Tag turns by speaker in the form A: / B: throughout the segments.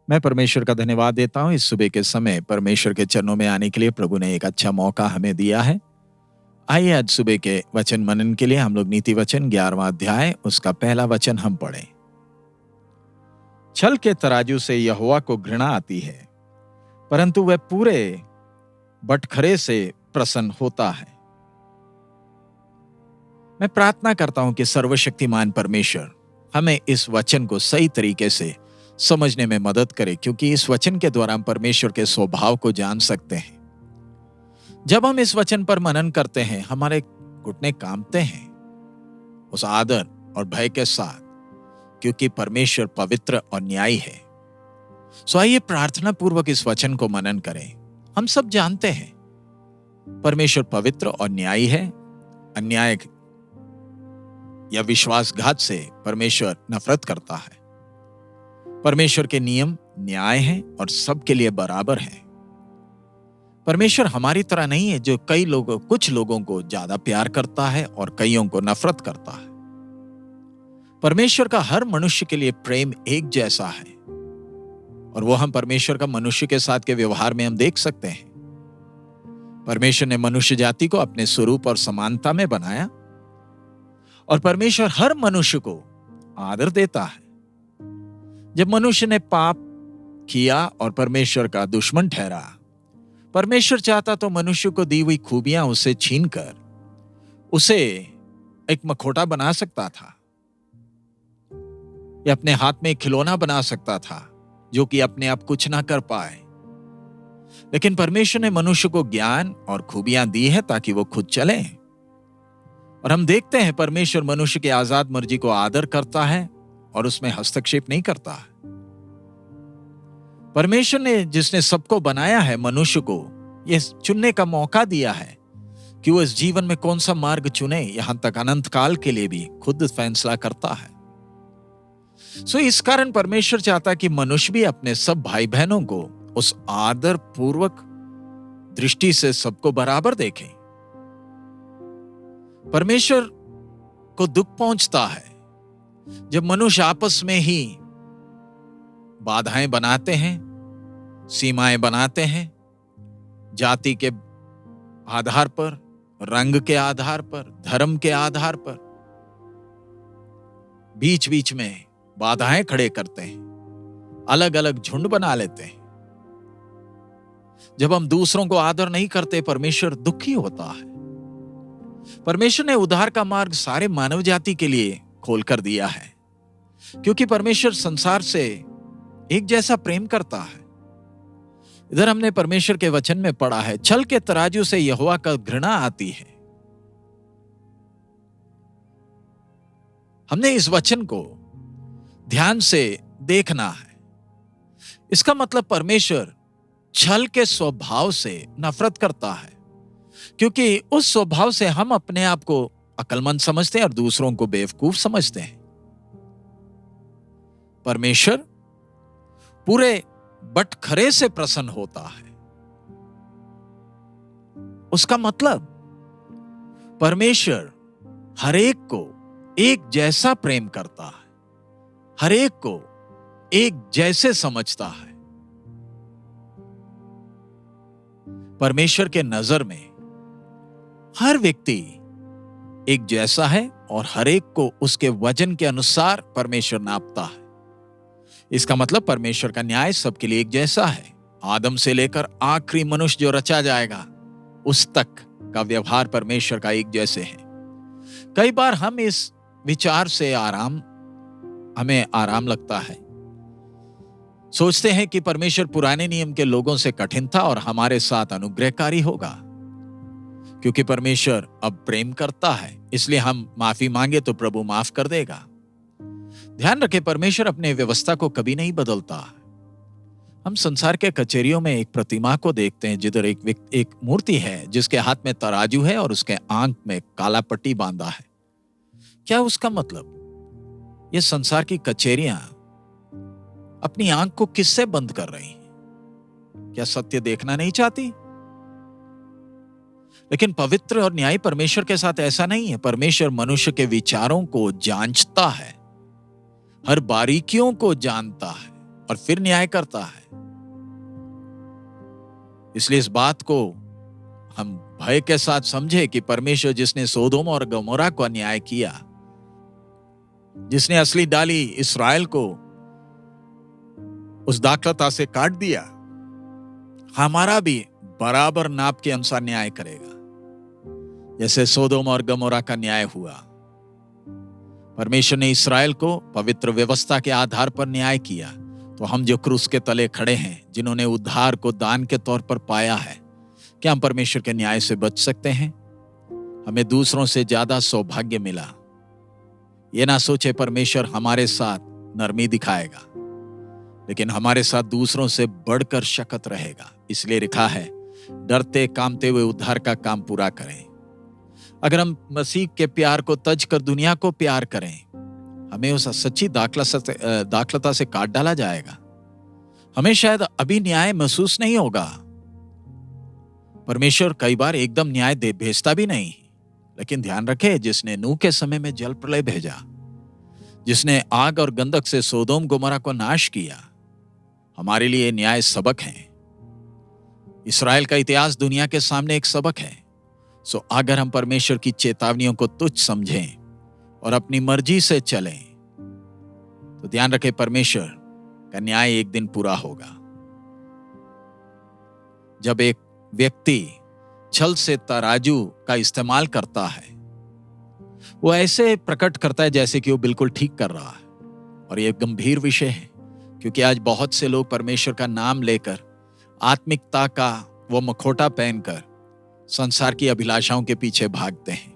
A: मैं परमेश्वर का धन्यवाद देता हूँ इस सुबह के समय परमेश्वर के चरणों में आने के लिए प्रभु ने एक अच्छा मौका हमें दिया है। आइए आज सुबह के वचन मनन के लिए हम लोग नीति वचन 11वां अध्याय उसका पहला वचन हम पढ़ें। छल के तराजू से यहोवा को घृणा आती है, परंतु वह पूरे बटखरे से प्रसन्न होता है। मैं प्रार्थना करता हूं कि सर्वशक्तिमान परमेश्वर हमें इस वचन को सही तरीके से समझने में मदद करे, क्योंकि इस वचन के द्वारा हम परमेश्वर के स्वभाव को जान सकते हैं। जब हम इस वचन पर मनन करते हैं हमारे घुटने कांपते हैं उस आदर और भय के साथ, क्योंकि परमेश्वर पवित्र और न्यायी है। सो आइए प्रार्थना पूर्वक इस वचन को मनन करें। हम सब जानते हैं परमेश्वर पवित्र और न्यायी है। अन्याय या विश्वासघात से परमेश्वर नफरत करता है। परमेश्वर के नियम न्याय हैं और सबके लिए बराबर हैं। परमेश्वर हमारी तरह नहीं है जो कुछ लोगों को ज्यादा प्यार करता है और कईयों को नफरत करता है। परमेश्वर का हर मनुष्य के लिए प्रेम एक जैसा है, और वो हम परमेश्वर का मनुष्य के साथ के व्यवहार में हम देख सकते हैं। परमेश्वर ने मनुष्य जाति को अपने स्वरूप और समानता में बनाया, और परमेश्वर हर मनुष्य को आदर देता है। जब मनुष्य ने पाप किया और परमेश्वर का दुश्मन ठहरा, परमेश्वर चाहता तो मनुष्य को दी हुई खूबियां उसे छीनकर उसे एक मखौटा बना सकता था, या अपने हाथ में एक खिलौना बना सकता था जो कि अपने आप कुछ ना कर पाए। लेकिन परमेश्वर ने मनुष्य को ज्ञान और खूबियां दी है ताकि वो खुद चले। और हम देखते हैं परमेश्वर मनुष्य की आजाद मर्जी को आदर करता है और उसमें हस्तक्षेप नहीं करता। परमेश्वर ने जिसने सबको बनाया है मनुष्य को यह चुनने का मौका दिया है कि वो इस जीवन में कौन सा मार्ग चुने, यहां तक अनंत काल के लिए भी खुद फैसला करता है। सो इस कारण परमेश्वर चाहता कि मनुष्य भी अपने सब भाई बहनों को उस आदर पूर्वक दृष्टि से सबको बराबर देखें। परमेश्वर को दुख पहुंचता है जब मनुष्य आपस में ही बाधाएं बनाते हैं, सीमाएं बनाते हैं, जाति के आधार पर, रंग के आधार पर, धर्म के आधार पर बीच बीच में बाधाएं खड़े करते हैं, अलग अलग झुंड बना लेते हैं। जब हम दूसरों को आदर नहीं करते परमेश्वर दुखी होता है। परमेश्वर ने उद्धार का मार्ग सारे मानव जाति के लिए खोलकर दिया है, क्योंकि परमेश्वर संसार से एक जैसा प्रेम करता है। इधर हमने परमेश्वर के वचन में पढ़ा है, छल के तराजू से यहोवा का घृणा आती है। हमने इस वचन को ध्यान से देखना है। इसका मतलब परमेश्वर छल के स्वभाव से नफरत करता है, क्योंकि उस स्वभाव से हम अपने आप को अक्लमंद समझते हैं और दूसरों को बेवकूफ समझते हैं। परमेश्वर पूरे बटखरे से प्रसन्न होता है। उसका मतलब परमेश्वर हर एक को एक जैसा प्रेम करता है, हर एक को एक जैसे समझता है। परमेश्वर के नजर में हर व्यक्ति एक जैसा है और हर एक को उसके वजन के अनुसार परमेश्वर नापता है। इसका मतलब परमेश्वर का न्याय सबके लिए एक जैसा है। आदम से लेकर आखिरी मनुष्य जो रचा जाएगा उस तक का व्यवहार परमेश्वर का एक जैसे है। कई बार हम इस विचार से हमें आराम लगता है। सोचते हैं कि परमेश्वर पुराने नियम के लोगों से कठिन था और हमारे साथ अनुग्रहकारी होगा। क्योंकि परमेश्वर अब प्रेम करता है, इसलिए हम माफी मांगे तो प्रभु माफ कर देगा। ध्यान रखें, परमेश्वर अपने व्यवस्था को कभी नहीं बदलता। हम संसार के कचेरियों में एक प्रतिमा को देखते हैं जिधर एक मूर्ति है जिसके हाथ में तराजू है और उसके आंख में काला पट्टी बांधा है। क्या उसका मतलब ये संसार की कचेरियां अपनी आंख को किससे बंद कर रही हैं? क्या सत्य देखना नहीं चाहती? लेकिन पवित्र और न्यायी परमेश्वर के साथ ऐसा नहीं है। परमेश्वर मनुष्य के विचारों को जांचता है, हर बारीकियों को जानता है। और फिर न्याय करता है। इसलिए इस बात को हम भय के साथ समझे कि परमेश्वर जिसने सोदोम और गमोरा को अन्याय किया, जिसने असली डाली इस्राएल को उस दाखलता से काट दिया, हमारा भी बराबर नाप के अनुसार न्याय करेगा, जैसे सोदोम और गमोरा का न्याय हुआ। परमेश्वर ने इस्राएल को पवित्र व्यवस्था के आधार पर न्याय किया, तो हम जो क्रूस के तले खड़े हैं, जिन्होंने उद्धार को दान के तौर पर पाया है, क्या हम परमेश्वर के न्याय से बच सकते हैं? हमें दूसरों से ज्यादा सौभाग्य मिला। ये ना सोचे परमेश्वर हमारे साथ नरमी दिखाएगा, लेकिन हमारे साथ दूसरों से बढ़कर शक्ति रहेगा। इसलिए लिखा है, डरते कामते हुए उद्धार का काम पूरा करें। अगर हम मसीह के प्यार को तज कर दुनिया को प्यार करें, हमें उस सच्ची दाखलता से काट डाला जाएगा। हमें शायद अभी न्याय महसूस नहीं होगा। परमेश्वर कई बार एकदम न्याय दे भेजता भी नहीं, लेकिन ध्यान रखें, जिसने नूह के समय में जल प्रलय भेजा, जिसने आग और गंधक से सोदोम गोमोरा को नाश किया, हमारे लिए न्याय सबक है। इस्राएल का इतिहास दुनिया के सामने एक सबक है। सो अगर हम परमेश्वर की चेतावनियों को तुच्छ समझें और अपनी मर्जी से चलें, तो ध्यान रखें, परमेश्वर का न्याय एक दिन पूरा होगा। जब एक व्यक्ति छल से तराजू का इस्तेमाल करता है, वो ऐसे प्रकट करता है जैसे कि वो बिल्कुल ठीक कर रहा है। और यह गंभीर विषय है, क्योंकि आज बहुत से लोग परमेश्वर का नाम लेकर आत्मिकता का वो मखोटा पहनकर संसार की अभिलाषाओं के पीछे भागते हैं।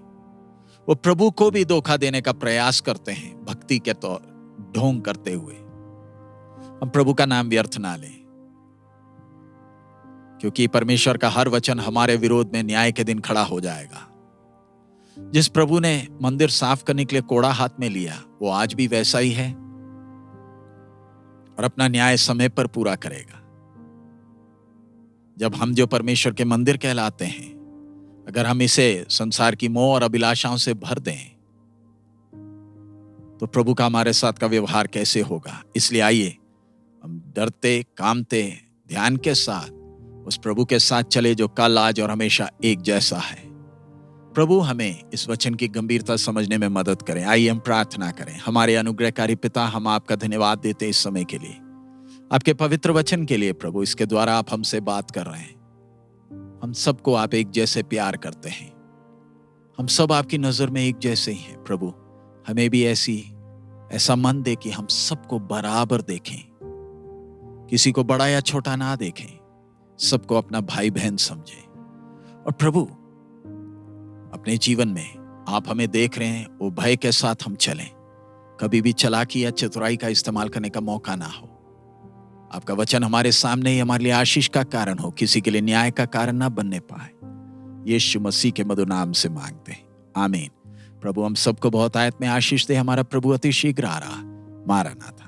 A: वो प्रभु को भी धोखा देने का प्रयास करते हैं, भक्ति के तौर ढोंग करते हुए। हम प्रभु का नाम व्यर्थ ना लें, क्योंकि परमेश्वर का हर वचन हमारे विरोध में न्याय के दिन खड़ा हो जाएगा। जिस प्रभु ने मंदिर साफ करने के लिए कोड़ा हाथ में लिया, वो आज भी वैसा ही है और अपना न्याय समय पर पूरा करेगा। जब हम जो परमेश्वर के मंदिर कहलाते हैं, अगर हम इसे संसार की मोह और अभिलाषाओं से भर दें, तो प्रभु का हमारे साथ का व्यवहार कैसे होगा? इसलिए आइए हम डरते कामते ध्यान के साथ उस प्रभु के साथ चले जो कल आज और हमेशा एक जैसा है। प्रभु हमें इस वचन की गंभीरता समझने में मदद करें। आइए हम प्रार्थना करें। हमारे अनुग्रहकारी पिता, हम आपका धन्यवाद देते इस समय के लिए, आपके पवित्र वचन के लिए। प्रभु, इसके द्वारा आप हमसे बात कर रहे हैं। हम सबको आप एक जैसे प्यार करते हैं। हम सब आपकी नजर में एक जैसे ही हैं। प्रभु, हमें भी ऐसा मन दे कि हम सबको बराबर देखें, किसी को बड़ा या छोटा ना देखें, सबको अपना भाई बहन समझें। और प्रभु, अपने जीवन में आप हमें देख रहे हैं, वो भय के साथ हम चलें, कभी भी चालाकी या चतुराई का इस्तेमाल करने का मौका ना हो। आपका वचन हमारे सामने ही हमारे लिए आशीष का कारण हो, किसी के लिए न्याय का कारण ना बनने पाए। यीशु मसीह के मधुर नाम से मांगते हैं, आमीन। प्रभु हम सबको बहुत आयत में आशीष दे। हमारा प्रभु अति शीघ्र आ रहा। मारा नाथ।